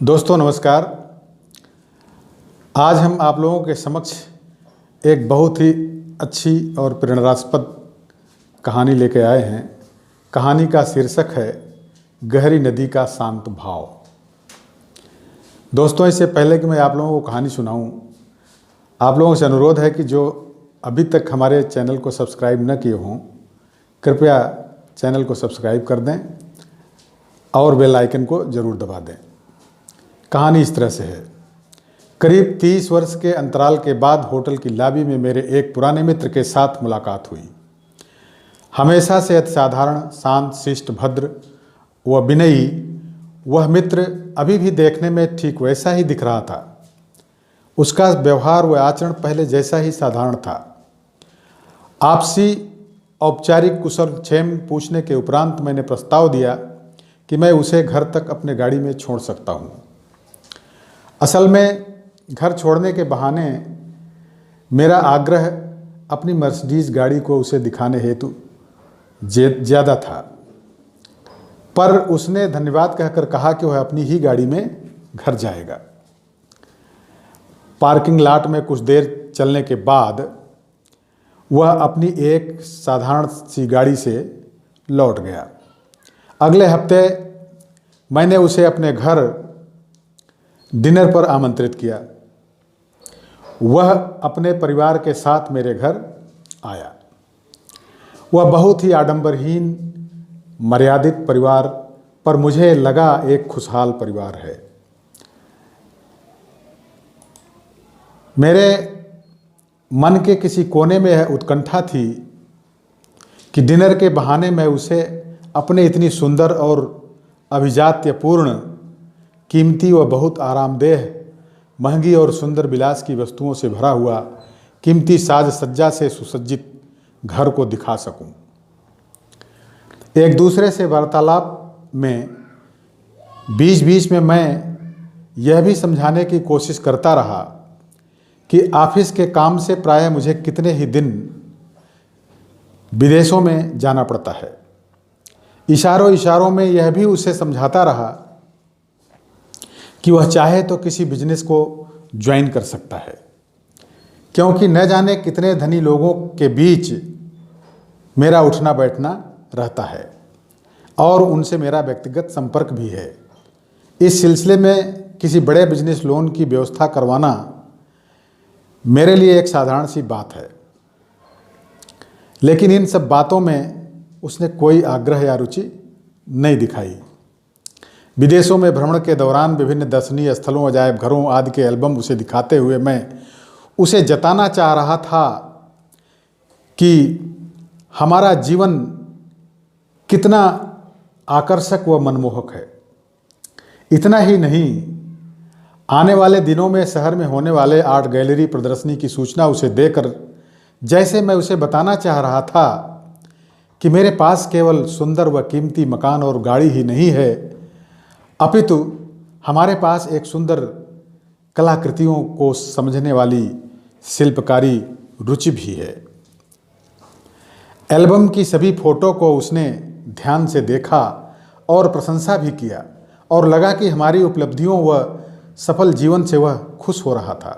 दोस्तों नमस्कार। आज हम आप लोगों के समक्ष एक बहुत ही अच्छी और प्रेरणास्पद कहानी लेके आए हैं। कहानी का शीर्षक है गहरी नदी का शांत भाव। दोस्तों, इससे पहले कि मैं आप लोगों को कहानी सुनाऊं, आप लोगों से अनुरोध है कि जो अभी तक हमारे चैनल को सब्सक्राइब न किए हों, कृपया चैनल को सब्सक्राइब कर दें और बेल आइकन को ज़रूर दबा दें। कहानी इस तरह से है। करीब 30 वर्ष के अंतराल के बाद होटल की लॉबी में मेरे एक पुराने मित्र के साथ मुलाकात हुई। हमेशा से अति साधारण, शांत, शिष्ट, भद्र व विनयी वह मित्र अभी भी देखने में ठीक वैसा ही दिख रहा था। उसका व्यवहार व आचरण पहले जैसा ही साधारण था। आपसी औपचारिक कुशल क्षेम पूछने के उपरांत मैंने प्रस्ताव दिया कि मैं उसे घर तक अपने गाड़ी में छोड़ सकता हूँ। असल में घर छोड़ने के बहाने मेरा आग्रह अपनी मर्सिडीज गाड़ी को उसे दिखाने हेतु ज़्यादा था, पर उसने धन्यवाद कहकर कहा कि वह अपनी ही गाड़ी में घर जाएगा। पार्किंग लॉट में कुछ देर चलने के बाद वह अपनी एक साधारण सी गाड़ी से लौट गया। अगले हफ्ते मैंने उसे अपने घर डिनर पर आमंत्रित किया। वह अपने परिवार के साथ मेरे घर आया। वह बहुत ही आडंबरहीन, मर्यादित परिवार, पर मुझे लगा एक खुशहाल परिवार है। मेरे मन के किसी कोने में यह उत्कंठा थी कि डिनर के बहाने मैं उसे अपने इतनी सुंदर और अभिजात्यपूर्ण, कीमती व बहुत आरामदेह, महंगी और सुंदर विलास की वस्तुओं से भरा हुआ कीमती साज सज्जा से सुसज्जित घर को दिखा सकूं। एक दूसरे से वार्तालाप में बीच बीच में मैं यह भी समझाने की कोशिश करता रहा कि ऑफिस के काम से प्रायः मुझे कितने ही दिन विदेशों में जाना पड़ता है। इशारों इशारों में यह भी उसे समझाता रहा कि वह चाहे तो किसी बिजनेस को ज्वाइन कर सकता है, क्योंकि न जाने कितने धनी लोगों के बीच मेरा उठना बैठना रहता है और उनसे मेरा व्यक्तिगत संपर्क भी है। इस सिलसिले में किसी बड़े बिजनेस लोन की व्यवस्था करवाना मेरे लिए एक साधारण सी बात है, लेकिन इन सब बातों में उसने कोई आग्रह या रुचि नहीं दिखाई। विदेशों में भ्रमण के दौरान विभिन्न दर्शनीय स्थलों, अजायब घरों आदि के एल्बम उसे दिखाते हुए मैं उसे जताना चाह रहा था कि हमारा जीवन कितना आकर्षक व मनमोहक है। इतना ही नहीं, आने वाले दिनों में शहर में होने वाले आर्ट गैलरी प्रदर्शनी की सूचना उसे देकर जैसे मैं उसे बताना चाह रहा था कि मेरे पास केवल सुंदर व कीमती मकान और गाड़ी ही नहीं है, अपितु हमारे पास एक सुंदर कलाकृतियों को समझने वाली शिल्पकारी रुचि भी है। एल्बम की सभी फोटो को उसने ध्यान से देखा और प्रशंसा भी किया और लगा कि हमारी उपलब्धियों व सफल जीवन से वह खुश हो रहा था।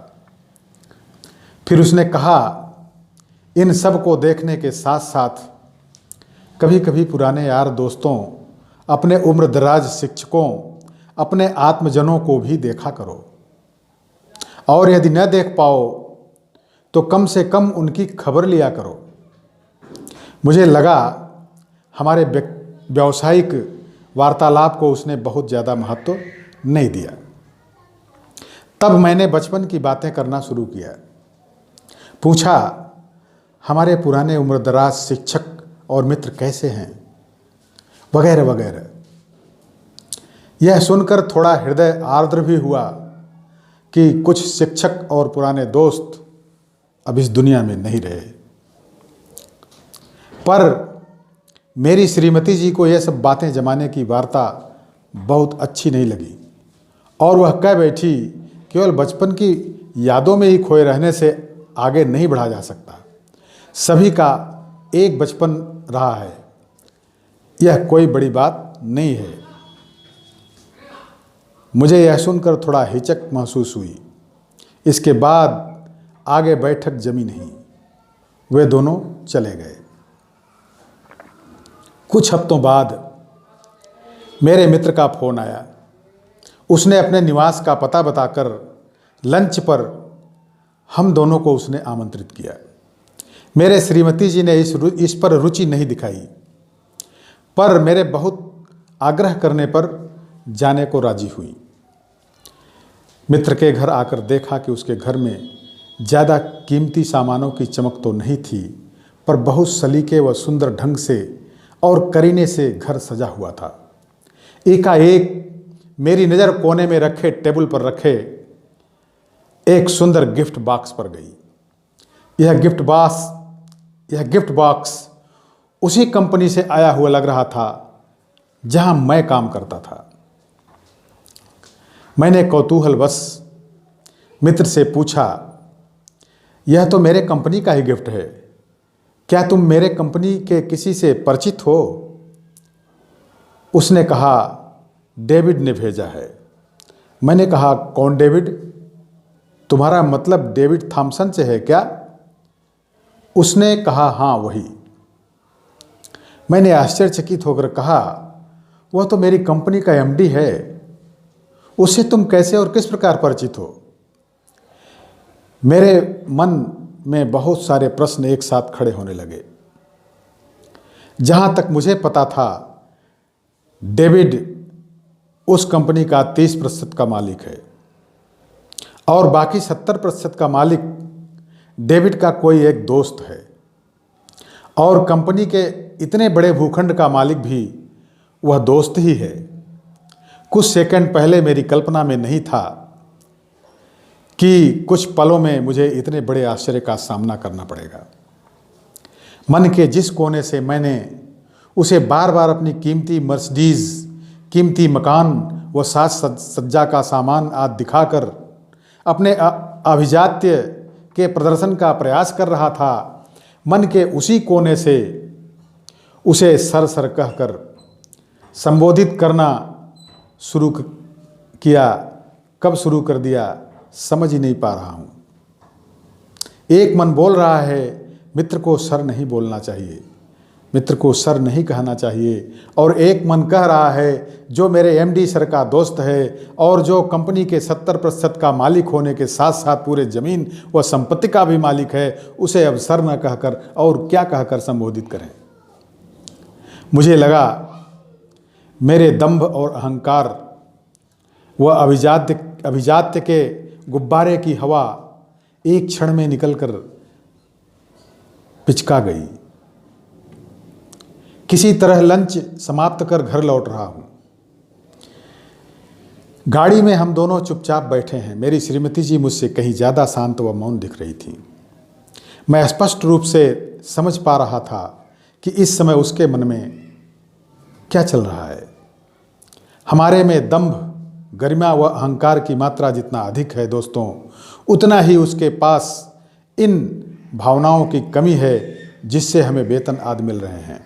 फिर उसने कहा, इन सब को देखने के साथ साथ कभी कभी पुराने यार दोस्तों, अपने उम्रदराज शिक्षकों, अपने आत्मजनों को भी देखा करो, और यदि न देख पाओ तो कम से कम उनकी खबर लिया करो। मुझे लगा हमारे व्यावसायिक वार्तालाप को उसने बहुत ज़्यादा महत्व नहीं दिया। तब मैंने बचपन की बातें करना शुरू किया। पूछा, हमारे पुराने उम्रदराज शिक्षक और मित्र कैसे हैं, वगैरह वगैरह। यह सुनकर थोड़ा हृदय आर्द्र भी हुआ कि कुछ शिक्षक और पुराने दोस्त अब इस दुनिया में नहीं रहे। पर मेरी श्रीमती जी को यह सब बातें जमाने की वार्ता बहुत अच्छी नहीं लगी और वह कह बैठी, केवल बचपन की यादों में ही खोए रहने से आगे नहीं बढ़ा जा सकता। सभी का एक बचपन रहा है, यह कोई बड़ी बात नहीं है। मुझे यह सुनकर थोड़ा हिचक महसूस हुई। इसके बाद आगे बैठक जमी नहीं, वे दोनों चले गए। कुछ हफ्तों बाद मेरे मित्र का फ़ोन आया। उसने अपने निवास का पता बताकर लंच पर हम दोनों को उसने आमंत्रित किया। मेरे श्रीमती जी ने इस पर रुचि नहीं दिखाई, पर मेरे बहुत आग्रह करने पर जाने को राजी हुई। मित्र के घर आकर देखा कि उसके घर में ज़्यादा कीमती सामानों की चमक तो नहीं थी, पर बहुत सलीके व सुंदर ढंग से और करीने से घर सजा हुआ था। एकाएक मेरी नज़र कोने में रखे टेबल पर रखे एक सुंदर गिफ्ट बॉक्स पर गई। यह गिफ्ट बॉक्स उसी कंपनी से आया हुआ लग रहा था जहां मैं काम करता था। मैंने कौतूहलवश मित्र से पूछा, यह तो मेरे कंपनी का ही गिफ्ट है, क्या तुम मेरे कंपनी के किसी से परिचित हो? उसने कहा, डेविड ने भेजा है। मैंने कहा, कौन डेविड? तुम्हारा मतलब डेविड थॉमसन से है क्या? उसने कहा, हाँ वही। मैंने आश्चर्यचकित होकर कहा, वह तो मेरी कंपनी का एमडी है, उससे तुम कैसे और किस प्रकार परिचित हो? मेरे मन में बहुत सारे प्रश्न एक साथ खड़े होने लगे। जहां तक मुझे पता था, डेविड उस कंपनी का 30% का मालिक है और बाकी 70% का मालिक डेविड का कोई एक दोस्त है, और कंपनी के इतने बड़े भूखंड का मालिक भी वह दोस्त ही है। कुछ सेकंड पहले मेरी कल्पना में नहीं था कि कुछ पलों में मुझे इतने बड़े आश्चर्य का सामना करना पड़ेगा। मन के जिस कोने से मैंने उसे बार बार अपनी कीमती मर्सिडीज, कीमती मकान व साज सज्जा का सामान आदि दिखाकर अपने अभिजात्य के प्रदर्शन का प्रयास कर रहा था, मन के उसी कोने से उसे सर सर कहकर संबोधित करना शुरू किया। कब शुरू कर दिया समझ ही नहीं पा रहा हूँ। एक मन बोल रहा है, मित्र को सर नहीं बोलना चाहिए, मित्र को सर नहीं कहना चाहिए, और एक मन कह रहा है, जो मेरे एमडी सर का दोस्त है और जो कंपनी के 70% का मालिक होने के साथ साथ पूरे ज़मीन व संपत्ति का भी मालिक है, उसे अब सर न कहकर और क्या कहकर संबोधित करें। मुझे लगा मेरे दंभ और अहंकार व अभिजात्य के गुब्बारे की हवा एक क्षण में निकलकर पिचका गई। किसी तरह लंच समाप्त कर घर लौट रहा हूं। गाड़ी में हम दोनों चुपचाप बैठे हैं। मेरी श्रीमती जी मुझसे कहीं ज़्यादा शांत व मौन दिख रही थी। मैं स्पष्ट रूप से समझ पा रहा था कि इस समय उसके मन में क्या चल रहा है। हमारे में दंभ, गरिमा व अहंकार की मात्रा जितना अधिक है दोस्तों, उतना ही उसके पास इन भावनाओं की कमी है जिससे हमें वेतन आदि मिल रहे हैं।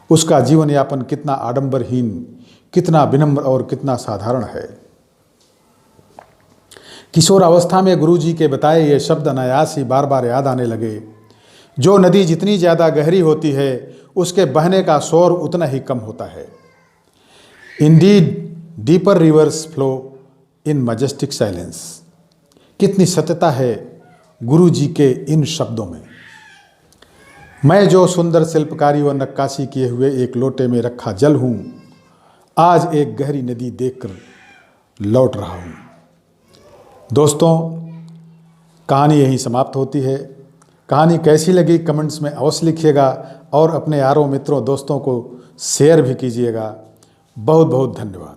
उसका जीवन यापन कितना आडंबरहीन, कितना विनम्र और कितना साधारण है। किशोरावस्था में गुरुजी के बताए ये शब्द अनायास ही बार बार याद आने लगे। जो नदी जितनी ज़्यादा गहरी होती है, उसके बहने का शोर उतना ही कम होता है। Indeed deeper reverse flow in majestic silence. कितनी सत्यता है गुरु जी के इन शब्दों में। मैं जो सुंदर शिल्पकारी व नक्काशी किए हुए एक लोटे में रखा जल हूँ, आज एक गहरी नदी देखकर लौट रहा हूँ। दोस्तों, कहानी यहीं समाप्त होती है। कहानी कैसी लगी कमेंट्स में अवश्य लिखिएगा और अपने यारों, मित्रों, दोस्तों को शेयर भी कीजिएगा। बहुत बहुत धन्यवाद।